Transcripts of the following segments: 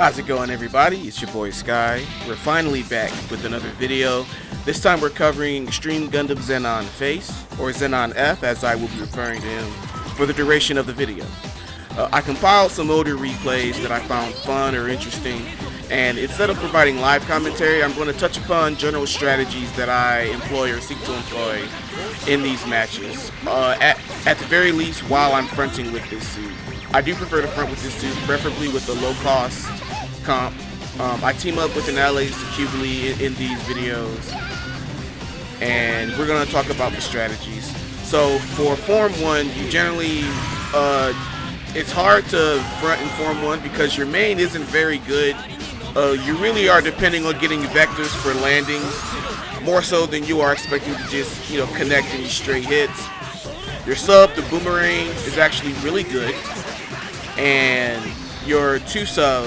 How's it going, everybody? It's your boy Sky. We're finally back with another video. This time we're covering Extreme Gundam Xenon Face, or Xenon F as I will be referring to him for the duration of the video. I compiled some older replays that I found fun or interesting, and instead of providing live commentary, I'm going to touch upon general strategies that I employ or seek to employ in these matches, at the very least while I'm fronting with this suit. I do prefer to front with this suit, preferably with the low-cost comp. I team up with an LA Secubly in these videos, and we're going to talk about the strategies. So for Form 1, you generally, it's hard to front in Form 1 because your main isn't very good. You really are depending on getting vectors for landings, more so than you are expecting to just, connect any straight hits. Your sub, the Boomerang, is actually really good. And your 2 sub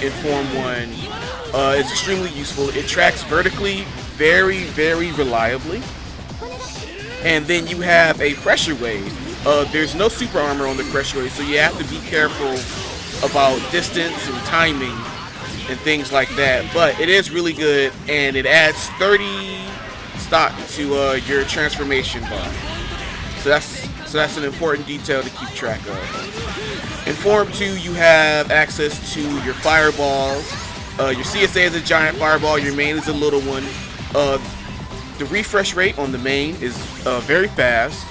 in Form 1 is extremely useful. It tracks vertically very, very reliably. And then you have a pressure wave. There's no super armor on the pressure wave, so you have to be careful about distance and timing and things like that. But it is really good, and it adds 30 stock to your transformation bar. So that's an important detail to keep track of. In Form 2, you have access to your fireballs. Your CSA is a giant fireball, your main is a little one. The refresh rate on the main is very fast,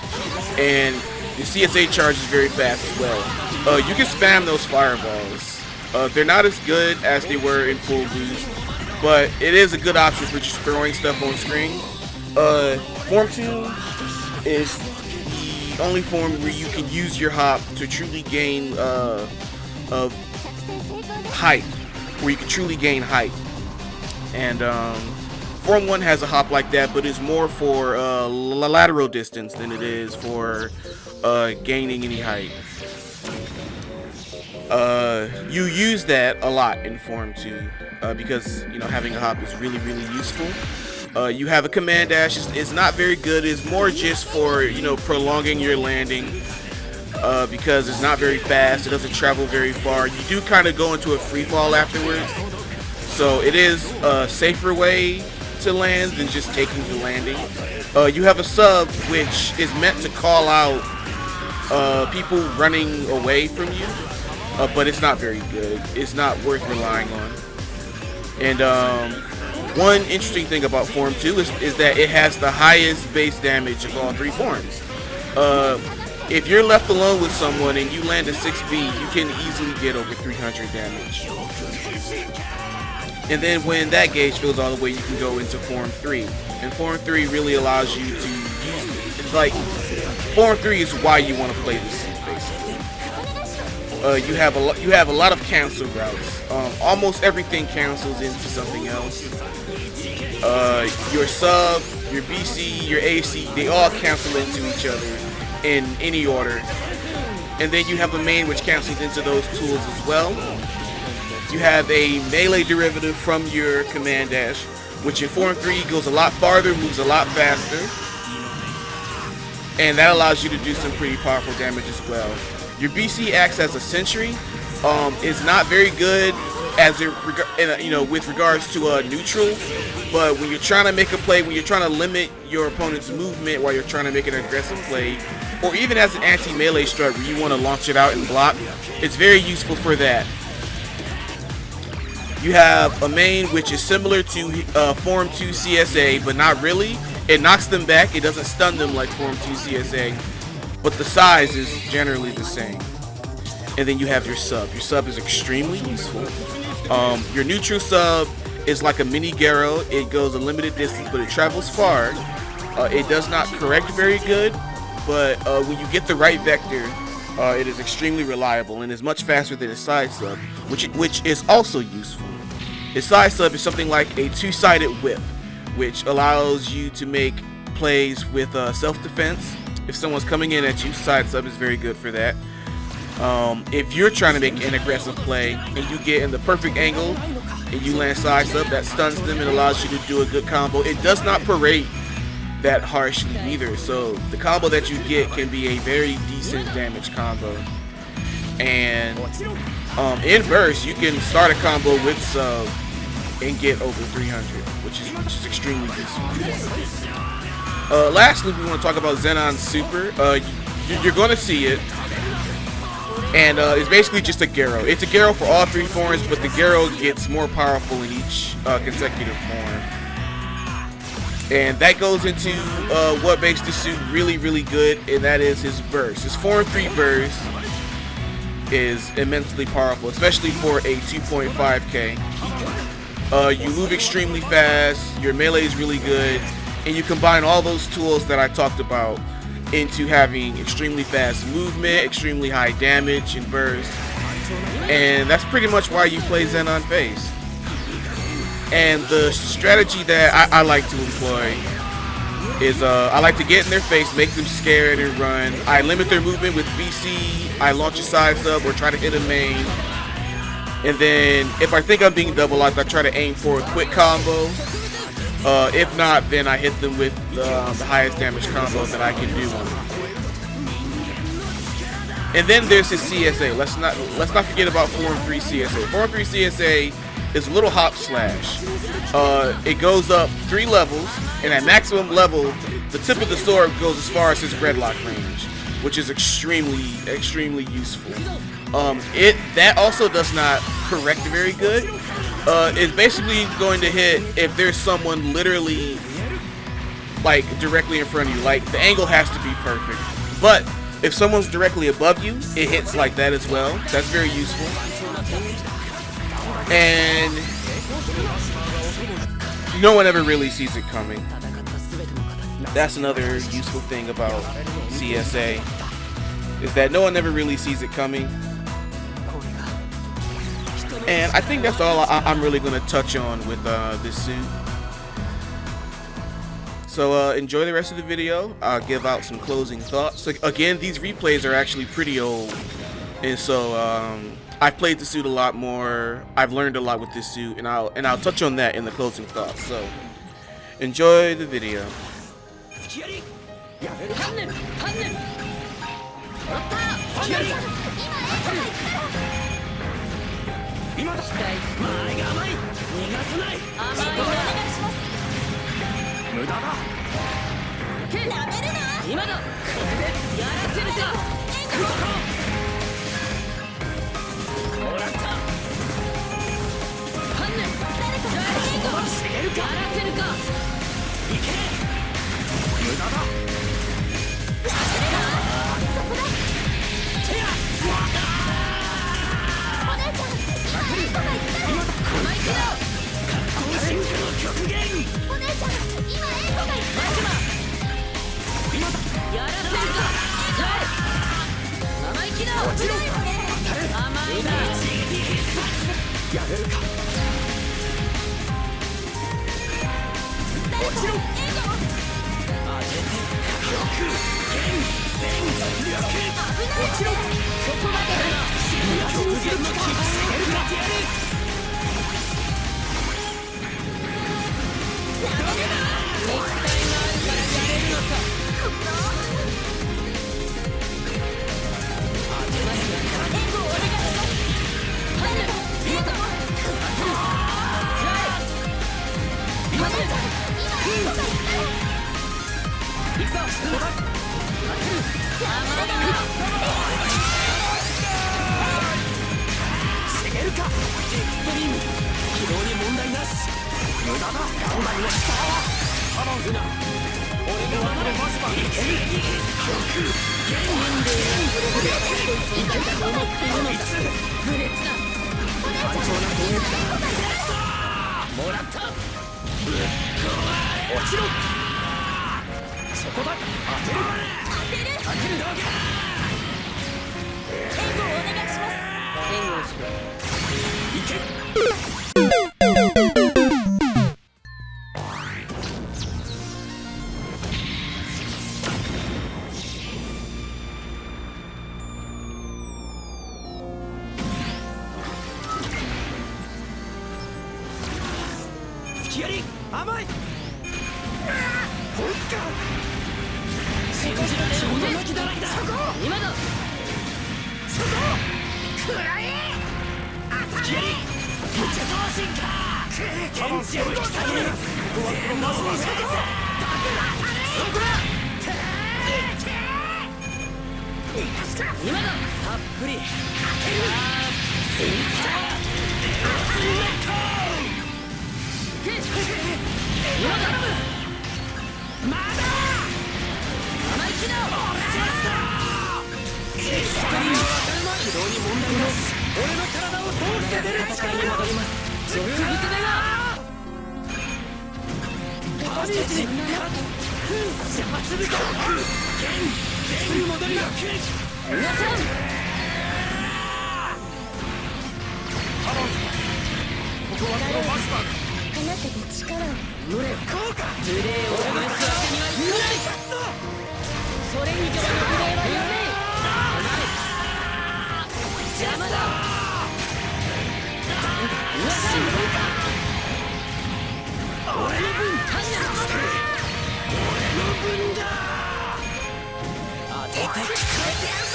and the CSA charge is very fast as well. You can spam those fireballs. They're not as good as they were in full boost, but it is a good option for just throwing stuff on screen. Form 2 is the only form where you can use your hop to truly gain height, where you can truly gain height. And Form 1 has a hop like that, but it's more for lateral distance than it is for gaining any height. You use that a lot in Form 2 because having a hop is really, really useful. You have a command dash. It's not very good. It's more just for prolonging your landing because it's not very fast. It doesn't travel very far. You do kind of go into a free fall afterwards, so it is a safer way to land than just taking the landing. You have a sub which is meant to call out people running away from you, but it's not very good. It's not worth relying on. And one interesting thing about Form 2 is that it has the highest base damage of all 3 forms. If you're left alone with someone and you land a 6B, you can easily get over 300 damage. And then when that gauge fills all the way, you can go into Form 3. And Form 3 really allows you to use, it's like, Form 3 is why you want to play this suit, basically. You have a lot of cancel routes. Almost everything cancels into something else. Your sub, your BC, your AC, they all cancel into each other in any order. And then you have a main which cancels into those tools as well. You have a melee derivative from your command dash, which in Form 3 goes a lot farther, moves a lot faster. And that allows you to do some pretty powerful damage as well. Your BC acts as a sentry. It's not very good as with regards to neutral, but when you're trying to make a play, when you're trying to limit your opponent's movement while you're trying to make an aggressive play, or even as an anti-melee strike where you want to launch it out and block, it's very useful for that. You have a main which is similar to Form 2 CSA, but not really. It knocks them back. It doesn't stun them like Form 2 CSA, but the size is generally the same. And then you have your sub. Your sub is extremely useful. Your neutral sub is like a mini Garo. It goes a limited distance, but it travels far. It does not correct very good, but when you get the right vector, it is extremely reliable and is much faster than a side sub, which is also useful. A side sub is something like a 2-sided whip, which allows you to make plays with self-defense. If someone's coming in at you, side sub is very good for that. If you're trying to make an aggressive play and you get in the perfect angle and you land side sub, that stuns them and allows you to do a good combo. It does not parate that harshly either, so the combo that you get can be a very decent damage combo. And in burst, you can start a combo with sub and get over 300, which is extremely useful. Lastly, we want to talk about Xenon Super. You're going to see it, and it's basically just a Gyro. It's a Gyro for all 3 forms, but the Gyro gets more powerful in each consecutive form. And that goes into what makes the suit really, really good, and that is his burst. His Form 3 burst is immensely powerful, especially for a 2.5k. You move extremely fast, your melee is really good, and you combine all those tools that I talked about into having extremely fast movement, extremely high damage and burst. And that's pretty much why you play Xenon Face. And the strategy that I like to employ is I like to get in their face, make them scared and run. I limit their movement with BC, I launch a side sub or try to hit a main. And then if I think I'm being double locked, I try to aim for a quick combo. If not, then I hit them with the highest damage combo that I can do. And then there's his CSA. Let's not forget about Form 3 CSA. Form 3 CSA is a little hop slash. It goes up 3 levels, and at maximum level, the tip of the sword goes as far as his Gridlock range, which is extremely useful. That also does not correct very good. It's basically going to hit if there's someone literally like directly in front of you. Like the angle has to be perfect, but if someone's directly above you, it hits like that as well. That's very useful. And no one ever really sees it coming. That's another useful thing about CSA, is that no one ever really sees it coming. And I think that's all I'm really going to touch on with this suit. So enjoy the rest of the video. I'll give out some closing thoughts. So, again, these replays are actually pretty old, and so I've played the suit a lot more. I've learned a lot with this suit, and I'll touch on that in the closing thoughts. So enjoy the video. 食らえ当たり無茶闘神か天地を引き裂け全能フレーザーそこだ逃がすか今だたっぷり当てるスイッチだアスレット今だまだ生意気だジャスト軌道に問題なし俺の体を通して出る戦いに戻りますそういう見つめがパニック邪魔するかすぐ戻りが皆さんここはこのマスターあなたで力を無礼こうか無礼を許すわけにはいかないそれ以上の無礼はやめ邪魔だ皆さん俺の分感謝して俺の分だ当ててくれてやるぜ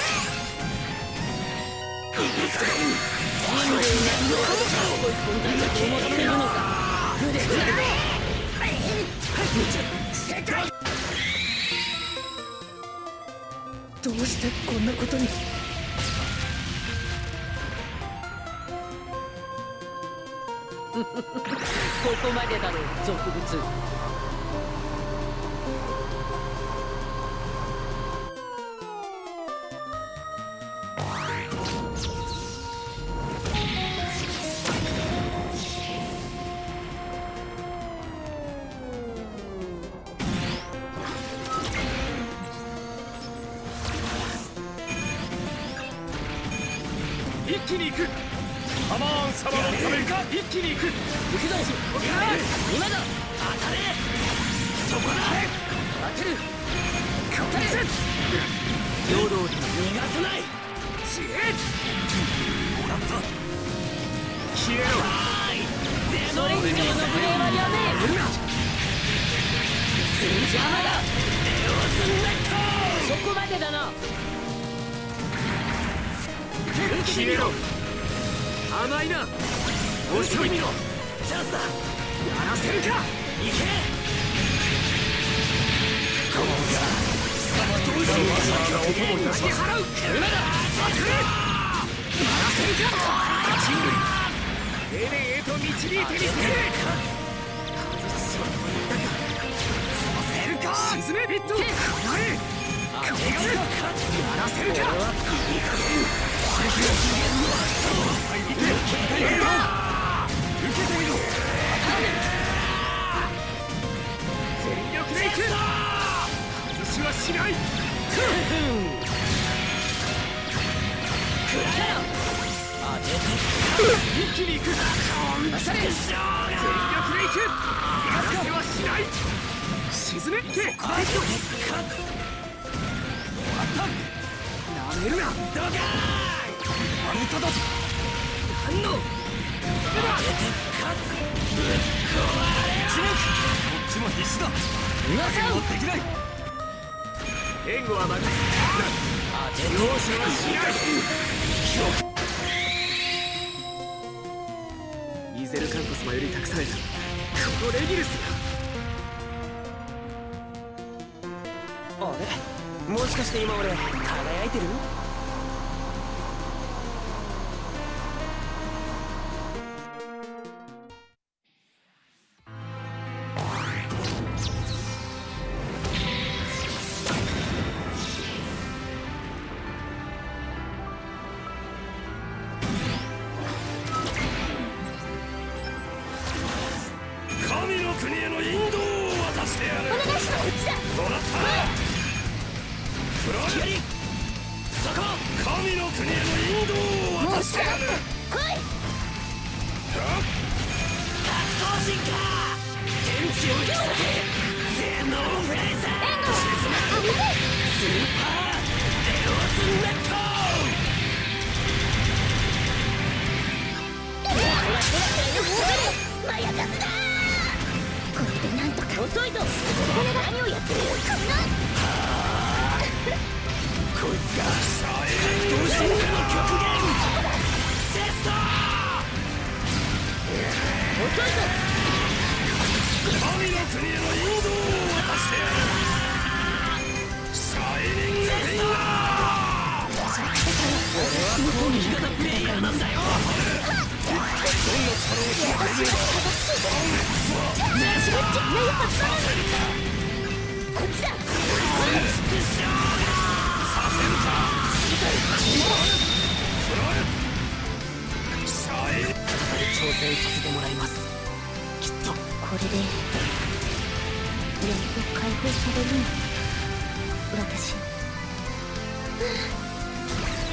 人類がどう存在だと思っているのか腕つけて世界どうしてこんなことにここまでだろう俗物一気に行くハマーン様のためか一気に行く行くぞ今だ当たれそこだ当てる当たれ平等に逃がさない知恵もらった消えろそれ以上の無礼はやめ邪魔だそこまでだな消えろ甘いな遅いみろチャンスだやらせるかいけこうが貴様と後ろのお供に出し払う車だ当てるやらせるか人類丁寧へと導いてみせる外すは無駄かさせるか沈めビットこらえ当てるやらせるかいい加減受けてみろ全力でいく外しはしない食らえろ当てて一気にいく全力でいく逃がせはしない沈めいけ当てて勝つ終わったなめるなどかーあんただ何の当てて勝つぶっ壊れろこっちも必死だ今さん持ってきない援護は任せ当てて容赦はしないイゼルカント様より託されたこのレギルスがあれもしかして今俺輝いてる神の国への引導を渡してやるお願いしますもらったフローリそこ神の国への引導を渡してやる来い格闘神か天地を引き裂け全能フレーザースーパーデロスネットマヤカスだこれでなんとか遅いぞ何をやってるこんなこいつが格闘神かの強遅いぞ。神の国への誘導を渡してやる。シャイニングフィンガー。俺は攻撃型プレイヤーなんだよ。一体どんな力を示せるのか。させるか。こっちだ。させるか。挑戦させてもらいます。きっとこれでやっと解放されるの。私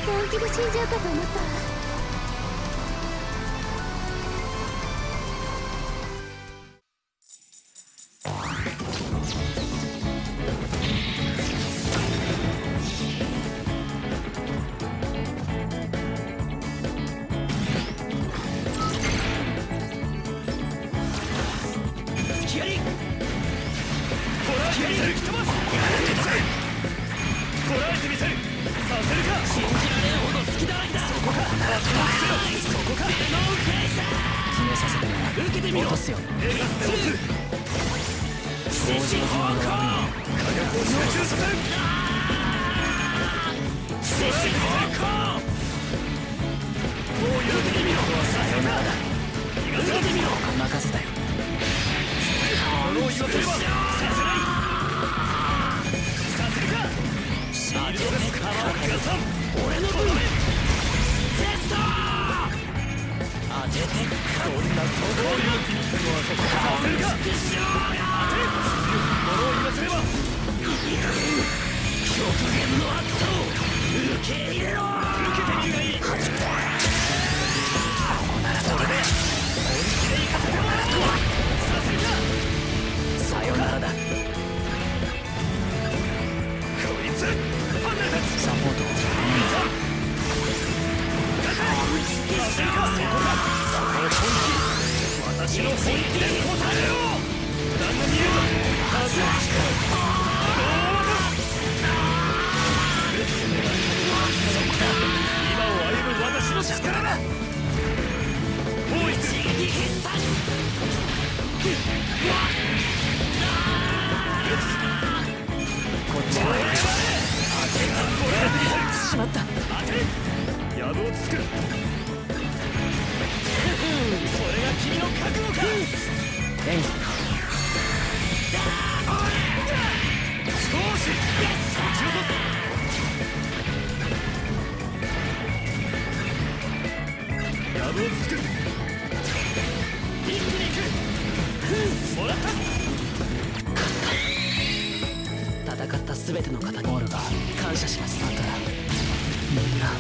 本気で死んじゃうかと思ったわ。戦った全ての方に感謝します。みんなも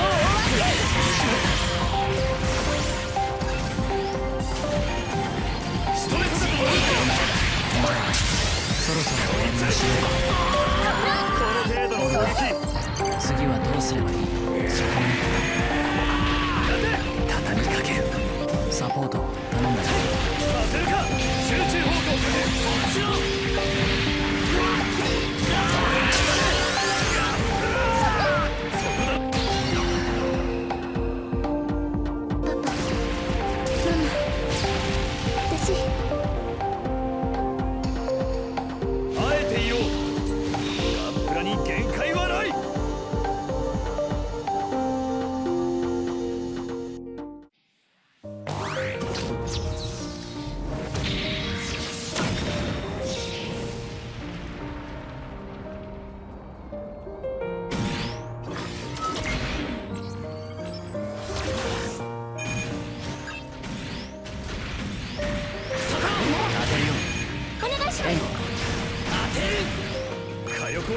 う終わり。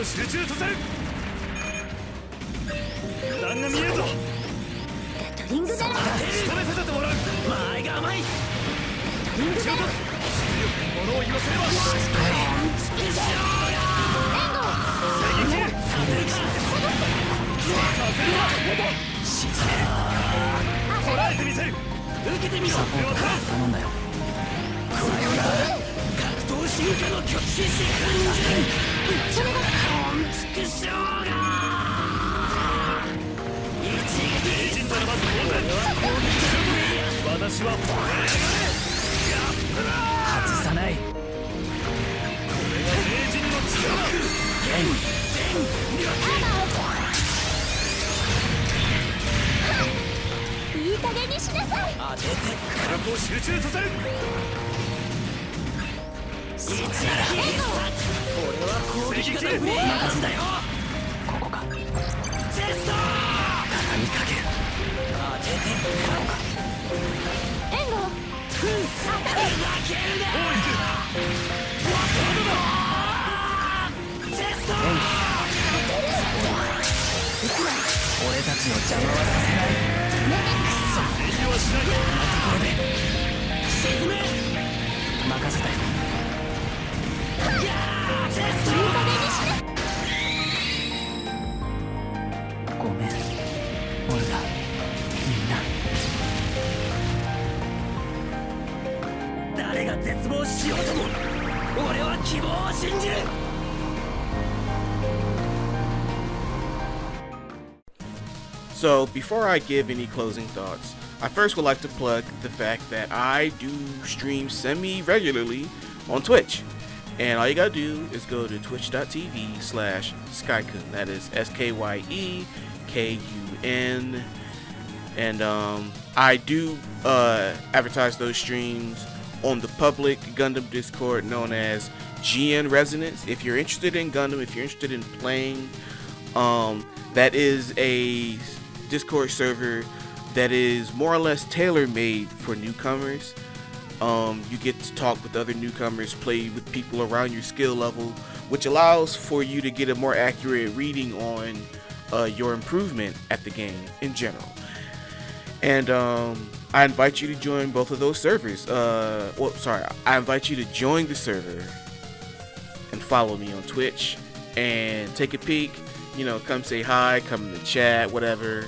を集中させる。油断が見えるぞ。ガトリングだろ。仕留めさせてもらう。間合いが甘い。リングだろ。物を言わせればスピードさせるか捉えてみせる。受けてみろ。サポート頼んだよ。さよなら。格闘進化の極致し感じる。コンチクショーが一撃人とのまず当然私は外さない。これが名人の力。いい加減にしなさい。当てて火力を集中させる。俺は攻撃型メインマジだよ。ここか。ジェスト畳みかける。当てて援護。負けるな。ジェスト俺たちの邪魔はさせない。遠慮はしない。こんなところで沈め。任せたよ。ジェストごめんオルガ、みんな。誰が絶望しようとも俺は希望を信じる。So, before I give any closing thoughts, I first would like to plug the fact that I do stream semi-regularly on Twitch. And all you gotta do is go to twitch.tv/Skykun. That is SKYEKUN. And I do advertise those streams on the public Gundam Discord known as GN Resonance. If you're interested in Gundam, if you're interested in playing, that is a Discord server that is more or less tailor-made for newcomers. You get to talk with other newcomers, play with people around your skill level, which allows for you to get a more accurate reading on your improvement at the game in general. And I invite you to join both of those servers. I invite you to join the server and follow me on Twitch and take a peek. You know, come say hi, come in the chat, whatever.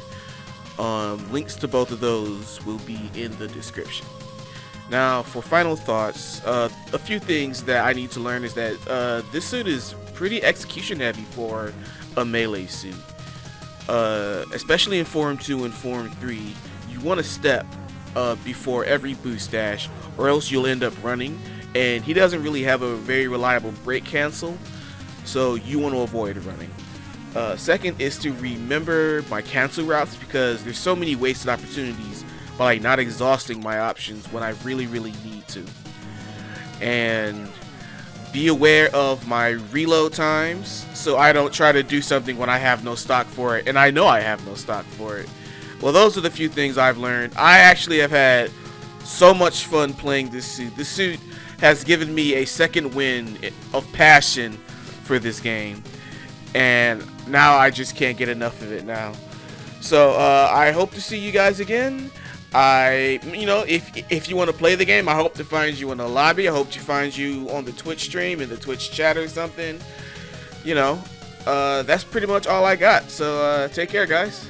Links to both of those will be in the description. Now, for final thoughts, a few things that I need to learn is that this suit is pretty execution heavy for a melee suit. Especially in Form 2 and Form 3, you want to step before every boost dash, or else you'll end up running, and he doesn't really have a very reliable break cancel, so you want to avoid running. Second is to remember my cancel routes, because there's so many wasted opportunities by not exhausting my options when I really need to. And be aware of my reload times, so I don't try to do something when I have no stock for it, and I know I have no stock for it. Well, those are the few things I've learned. I actually have had so much fun playing this suit. This suit has given me a second wind of passion for this game, and now I just can't get enough of it now. So I hope to see you guys again. If you want to play the game, I hope to find you in the lobby. I hope to find you on the Twitch stream, in the Twitch chat or something. That's pretty much all I got. So take care, guys.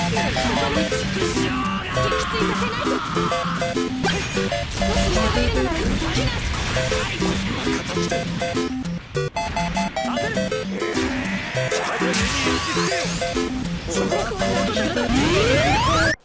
当てる